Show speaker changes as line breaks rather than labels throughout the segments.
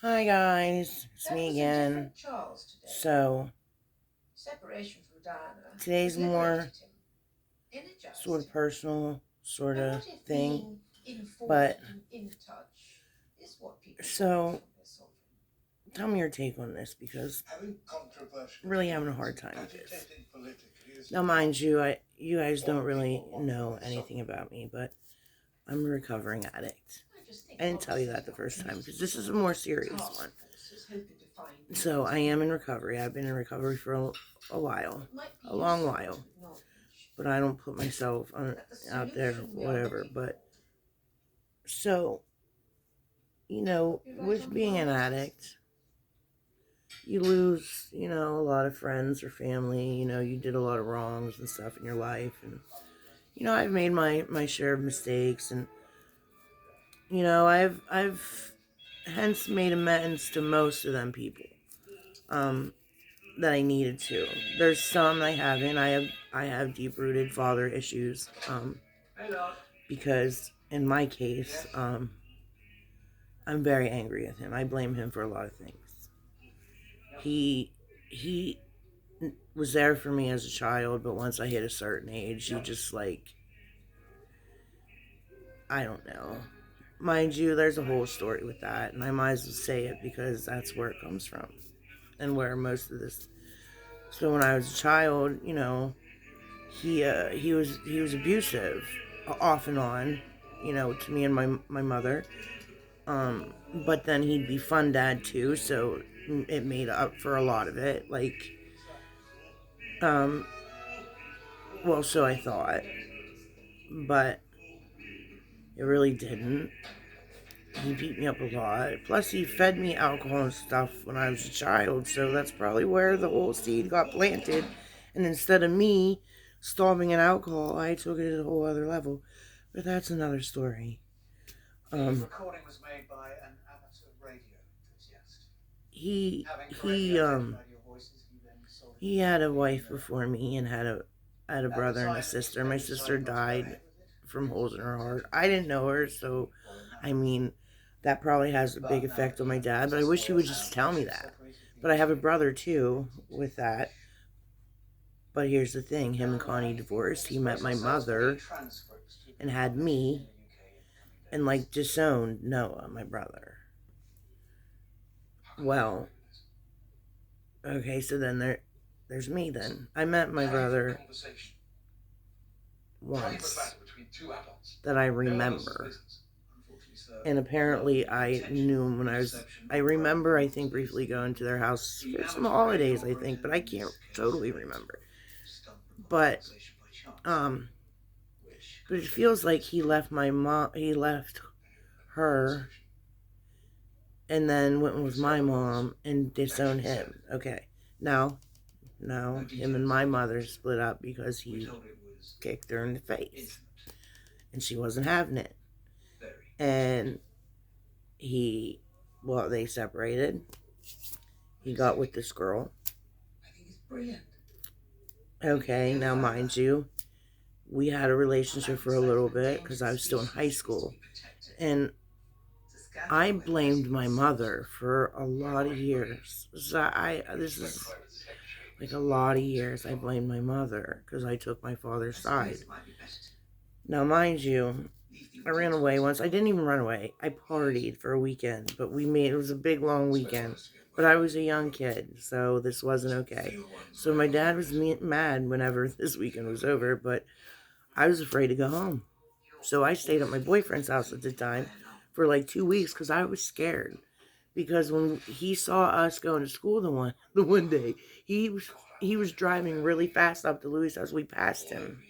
Hi guys, it's me again. So, today's more sort of personal sort of thing, but so tell me your take on this because I'm really having a hard time with this. Now, mind you, you guys don't really know anything about me, but I'm a recovering addict. I didn't tell you that the first time because this is a more serious one. So I am in recovery. I've been in recovery for a while, a long while, but I don't put myself out there, whatever. But so, with being an addict, you lose, a lot of friends or family. You did a lot of wrongs and stuff in your life, and I've made my share of mistakes, and I've hence made amends to most of them people. Um, that I needed to. There's some I haven't. I have deep rooted father issues. Because in my case, I'm very angry with him. I blame him for a lot of things. He was there for me as a child, but once I hit a certain age, he just I don't know. Mind you, there's a whole story with that, and I might as well say it because that's where it comes from, and where most of this. So when I was a child, he was abusive, off and on, to me and my mother. Um, but then he'd be fun dad too, so it made up for a lot of it. Um, well, so I thought, but it really didn't. He beat me up a lot. Plus, he fed me alcohol and stuff when I was a child, so that's probably where the whole seed got planted. And instead of me starving in alcohol, I took it to a whole other level. But that's another story. The recording was made by an amateur radio enthusiast. He had a wife before me and had a brother and a sister. My sister died from holes in her heart. I didn't know her, so I mean that probably has a big effect on my dad, but I wish he would just tell me that. But I have a brother too with that. But here's the thing, him and Connie divorced. He met my mother and had me and disowned Noah, my brother. Well, okay, so then there's me then. I met my brother once that I remember. And apparently I knew him when I remember, I think, briefly going to their house for some holidays, I think, but I can't totally remember. But, um, but it feels like he left her, and then went with my mom and disowned him. Okay, now, him and my mother split up because he kicked her in the face, and she wasn't having it. And they separated. He got with this girl. Okay, now mind you, we had a relationship for a little bit because I was still in high school. And I blamed my mother for a lot of years. This is like a lot of years I blamed my mother because I took my father's side. Now, mind you, I ran away once. I didn't even run away. I partied for a weekend, but it was a big long weekend. But I was a young kid, so this wasn't okay. So my dad was mad whenever this weekend was over, but I was afraid to go home. So I stayed at my boyfriend's house at the time for 2 weeks because I was scared. Because when he saw us going to school the one day, he was driving really fast up to Louis' house. We passed him.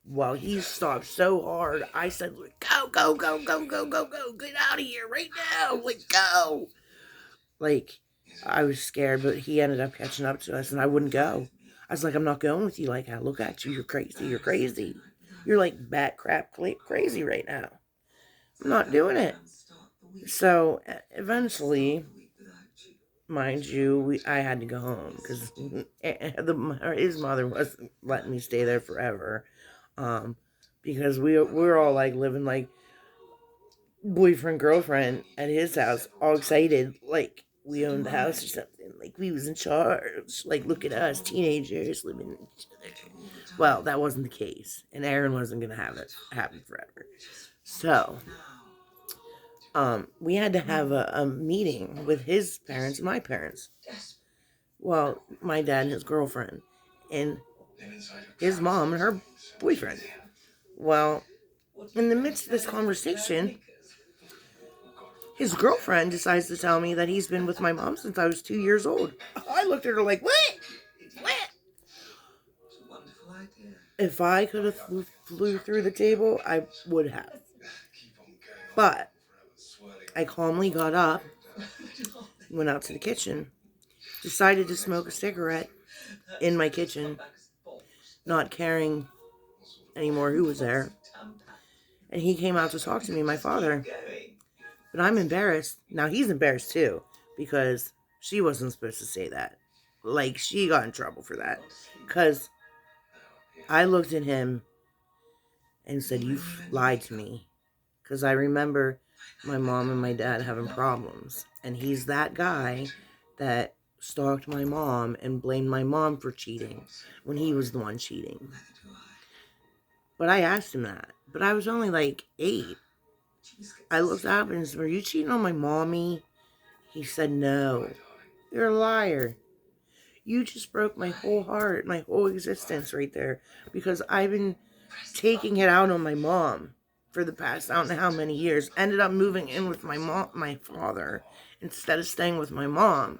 Well, he stopped so hard, I said, go, go, go, go, go, go, go, get out of here right now, go. I was scared, but he ended up catching up to us, and I wouldn't go. I was like, I'm not going with you. I look at you, you're crazy, you're crazy. You're bat crap crazy right now. I'm not doing it. So, eventually, mind you, I had to go home, because his mother wasn't letting me stay there forever. Because we were all living boyfriend, girlfriend at his house, all excited, like we owned the house or something. Like we was in charge. Like, look at us, teenagers living with each other. Well, that wasn't the case. And Aaron wasn't going to have it happen forever. So, we had to have a meeting with his parents and my parents. Well, my dad and his girlfriend. And his mom and her boyfriend. Well, in the midst of this conversation, his girlfriend decides to tell me that he's been with my mom since I was 2 years old. I looked at her like, what? What? If I could have flew through the table, I would have. But I calmly got up, went out to the kitchen, decided to smoke a cigarette in my kitchen, not caring anymore who was there. And he came out to talk to me, my father. But I'm embarrassed. Now he's embarrassed too, because she wasn't supposed to say that. Like, she got in trouble for that. Because I looked at him and said, you lied to me. Because I remember my mom and my dad having problems. And he's that guy that stalked my mom and blamed my mom for cheating when he was the one cheating. But I asked him that. But I was only like 8. I looked up and said, were you cheating on my mommy? He said, no. You're a liar. You just broke my whole heart, my whole existence right there. Because I've been taking it out on my mom for the past I don't know how many years. Ended up moving in with my father, instead of staying with my mom.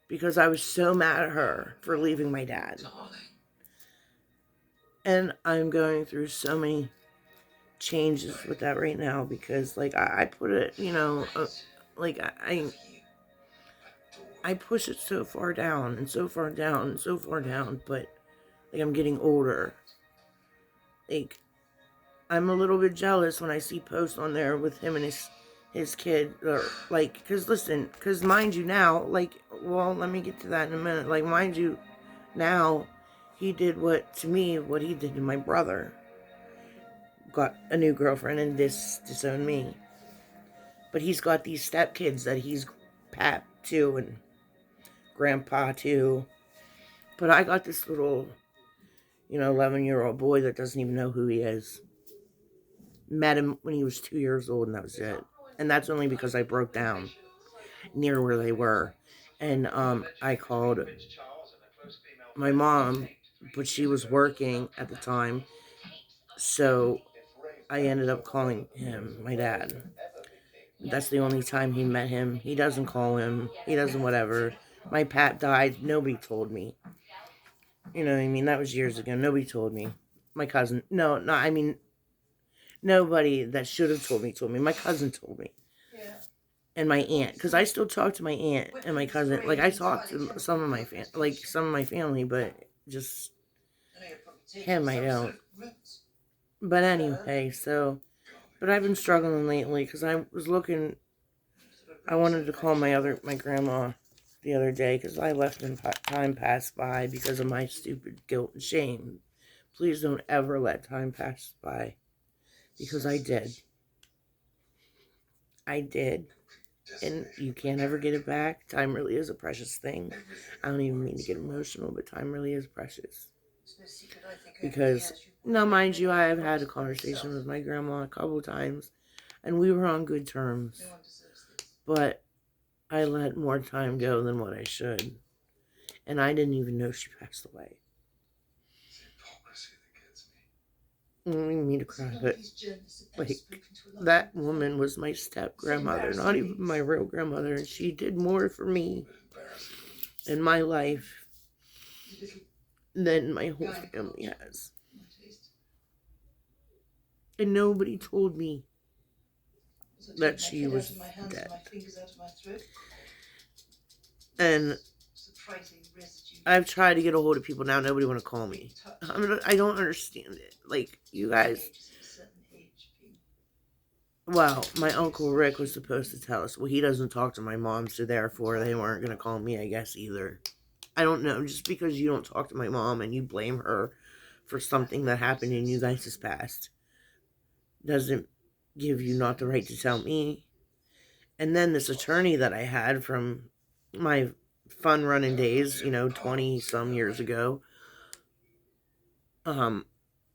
Because I was so mad at her for leaving my dad. And I'm going through so many changes with that right now. Because, like, I put it, like, I push it so far down and so far down and so far down, but like I'm getting older. Like, I'm a little bit jealous when I see posts on there with him and his kid, or like, cause mind you now, like, well, let me get to that in a minute. Like, mind you, now he did what he did to my brother. Got a new girlfriend and disowned me. But he's got these stepkids that he's pap to and grandpa too. But I got this little, 11-year-old boy that doesn't even know who he is. Met him when he was 2 years old, and that was it. And that's only because I broke down near where they were. And I called my mom, but she was working at the time. So I ended up calling him, my dad. That's the only time he met him. He doesn't call him. He doesn't whatever. My Pat died. Nobody told me. You know what I mean? That was years ago. Nobody told me. My cousin. No, I mean, nobody that should have told me. My cousin told me. Yeah. And my aunt. Because I still talk to my aunt and my cousin. Like, I talk to some of my family, but just him, I don't. But anyway, so. But I've been struggling lately because I was looking. I wanted to call my grandma the other day because I left and time pass by because of my stupid guilt and shame. Please don't ever let time pass by, because I did. I did. And you can't ever get it back. Time really is a precious thing. I don't even mean to get emotional, but time really is precious. Because, now mind you, I have had a conversation with my grandma a couple of times, and we were on good terms. But I let more time go than what I should. And I didn't even know she passed away. I don't even mean to cry, but like, that woman was my step grandmother, not even my real grandmother, and she did more for me in my life than my whole family has. And nobody told me that she was dead. And I've tried to get a hold of people now. Nobody want to call me. I don't understand it. Like, you guys. Well, my Uncle Rick was supposed to tell us. Well, he doesn't talk to my mom, so therefore they weren't going to call me, I guess, either. I don't know. Just because you don't talk to my mom and you blame her for something that happened in you guys' past doesn't give you not the right to tell me. And then this attorney that I had from my fun running days, 20 some years ago, um,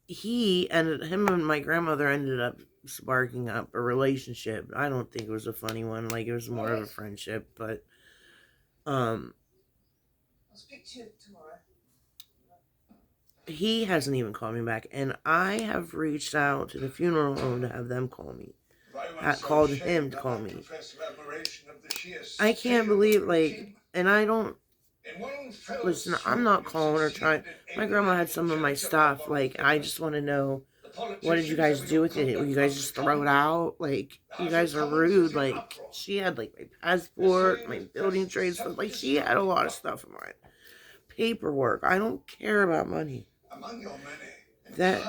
him and my grandmother ended up sparking up a relationship. I don't think it was a funny one, like it was more of a friendship, but um,
I'll speak to you tomorrow.
he hasn't even called me back, and I have reached out to the funeral home to have them call me. Called him to call me. I can't believe, and I don't, listen, I'm not calling her trying. My grandma had some of my stuff. I just want to know, what did you guys do with it? Will you guys just throw it out? You guys are rude. She had, my passport, my building trade stuff. She had a lot of stuff of mine. Paperwork. I don't care about money. That,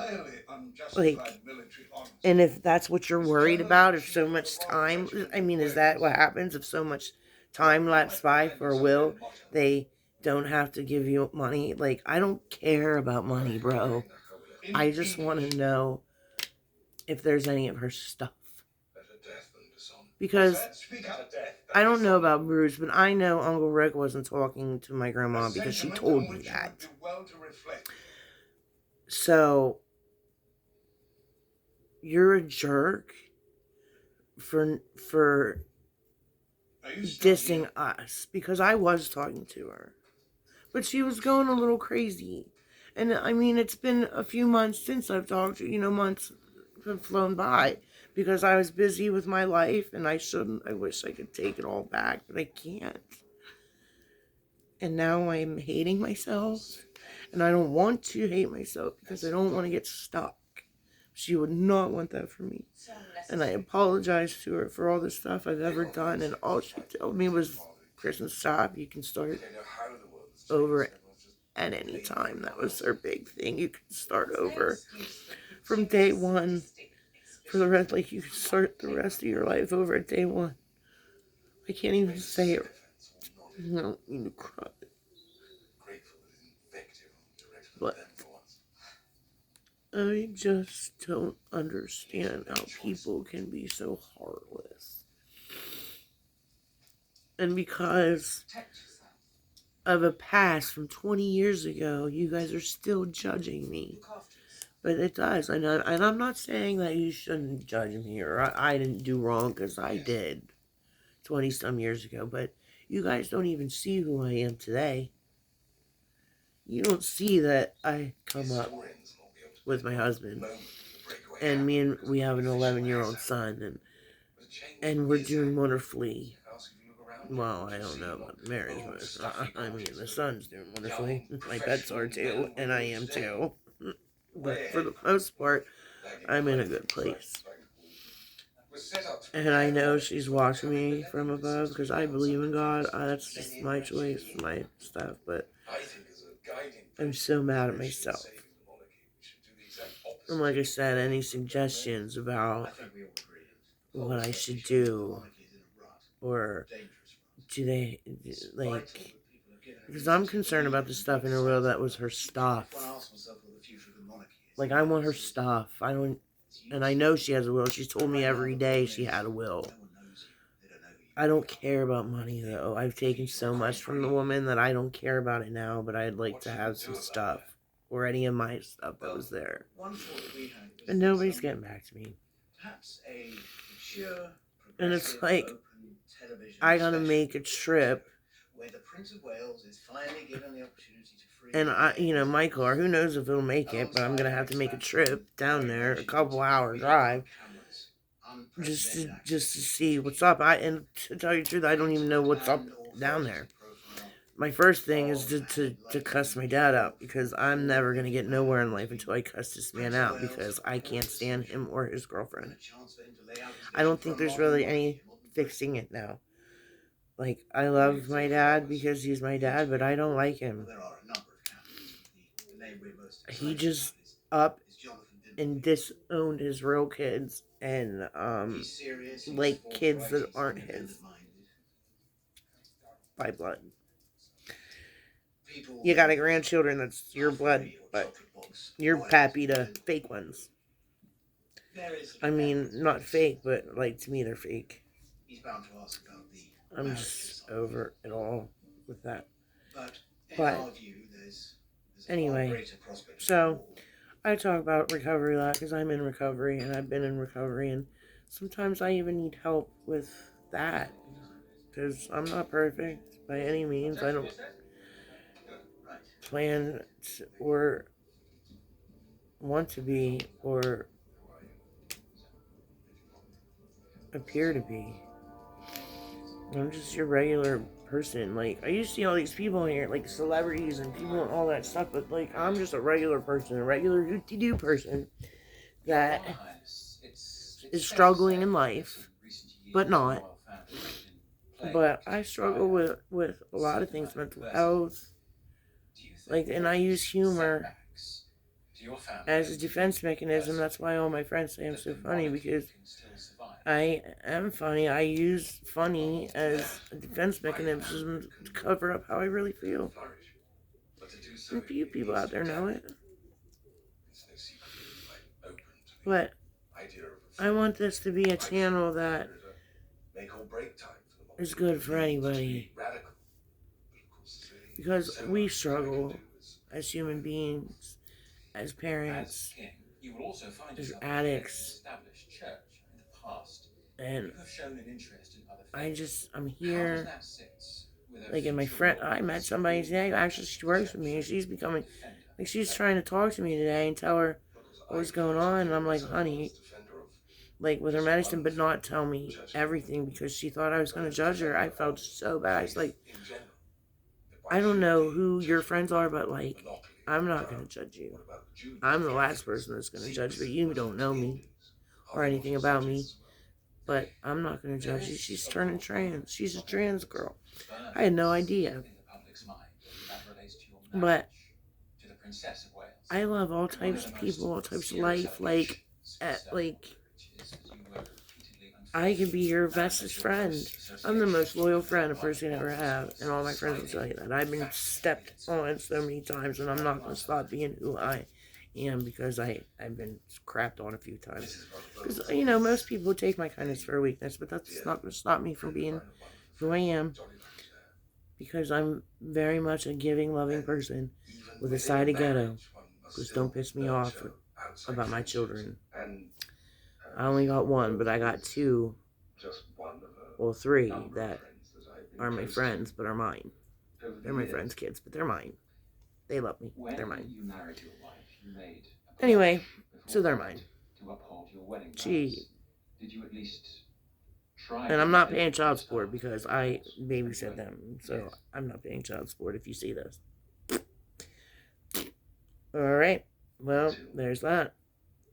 and if that's what you're worried about, if so much time, is that what happens? If so much time lapsed by for a will, they don't have to give you money? I don't care about money, bro. I just want to know if there's any of her stuff. Because I don't know about Bruce, but I know Uncle Rick wasn't talking to my grandma because she told me that. So, you're a jerk for dissing us, because I was talking to her, but she was going a little crazy. And it's been a few months since I've talked to you. Months have flown by because I was busy with my life, and I shouldn't. I wish I could take it all back, but I can't. And now I'm hating myself, and I don't want to hate myself because I don't want to get stuck. She would not want that for me. And I apologized to her for all the stuff I've ever done, and all she told me was, Kristen, stop. You can start over at any time. That was her big thing. You can start over from day one for the rest. You can start the rest of your life over at day one. I can't even say it. I don't mean to cry. But I just don't understand how people can be so heartless. And because of a past from 20 years ago, you guys are still judging me. But it does. And I'm not saying that you shouldn't judge me or I didn't do wrong, because I did 20 some years ago. But you guys don't even see who I am today. You don't see that I come up with my husband, and we have an 11-year-old son, and we're doing wonderfully. Well, I don't know about the marriage, but the son's doing wonderfully. My pets are too, and I am too. But for the most part, I'm in a good place. And I know she's watching me from above because I believe in God. That's just my choice, my stuff. But I'm so mad at myself. And like I said, any suggestions about what I should do, or do they, because I'm concerned about the stuff in her will that was her stuff. I want her stuff. And I know she has a will. She's told me every day she had a will. I don't care about money, though. I've taken so much from the woman that I don't care about it now, but I'd like to have some stuff, or any of my stuff that was there. And nobody's getting back to me. And it's I gotta make a trip. And my car, who knows if it'll make it, but I'm gonna have to make a trip down there, a couple-hour drive, just to see what's up. And to tell you the truth, I don't even know what's up down there. My first thing is to cuss my dad out, because I'm never going to get nowhere in life until I cuss this man out, because I can't stand him or his girlfriend. I don't think there's really any fixing it now. I love my dad because he's my dad, but I don't like him. He just up and disowned his real kids, and kids that aren't his by blood. You got a grandchildren that's your blood, but you're happy to fake ones. I mean, not fake, but like to me they're fake.
He's bound to ask about the
I'm just over it all with that.
But in
But
our view, there's a far
anyway,
greater prospect
so
of war.
I talk about recovery a lot because I'm in recovery and I've been in recovery, and sometimes I even need help with that because I'm not perfect by any means. I don't plan to, or want to be or appear to be. I'm just your regular person. Like, I used to see all these people in here, like celebrities and people and all that stuff, but like, I'm just a regular person, a regular do person that is struggling in life, but not. But I struggle with a lot of things, mental health, like, and I use humor as a defense mechanism. That's why all my friends say I'm so funny, because I am funny. I use funny as a defense mechanism to cover up how I really feel. And few people out there know it. But I want this to be a channel that is good for anybody. Because we struggle as human beings, as parents, as addicts. And I'm here. Like, in my friend, I met somebody today. Actually, she works with me, and she's becoming, like, she's trying to talk to me today and tell her what's going on. And I'm like, honey, like, with her medicine, but not tell me everything, because she thought I was going to judge her. I felt so bad. It's like, I don't know who your friends are, but like, I'm not going to judge you. I'm the last person that's going to judge, but you don't know me or anything about me. But I'm not going to judge you. She's turning trans. She's a trans girl. I had no idea. But I love all types of people, all types of life. Like, I can be your bestest friend. I'm the most loyal friend a person can ever have, and all my friends will tell you that. I've been stepped on so many times, and I'm not going to stop being who I am, because I've been crapped on a few times. Because, most people take my kindness for a weakness, but that's not going to stop me from being who I am, because I'm very much a giving, loving person with a side of ghetto. Just don't piss me off about my children. I only got one, but I got two, well, three that are my friends, but are mine. They're my friends' kids, but they're mine. They love me. They're mine. Anyway, so they're mine. And I'm not paying child support because I babysit them, so I'm not paying child support if you see this. Alright, well, there's that.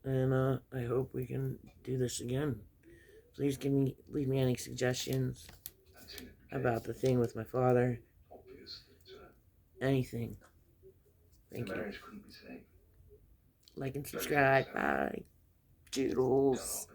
And I hope we can do this again. Please leave me any suggestions about the thing with my father. Anything. Thank you. Like and subscribe. Bye. Doodles.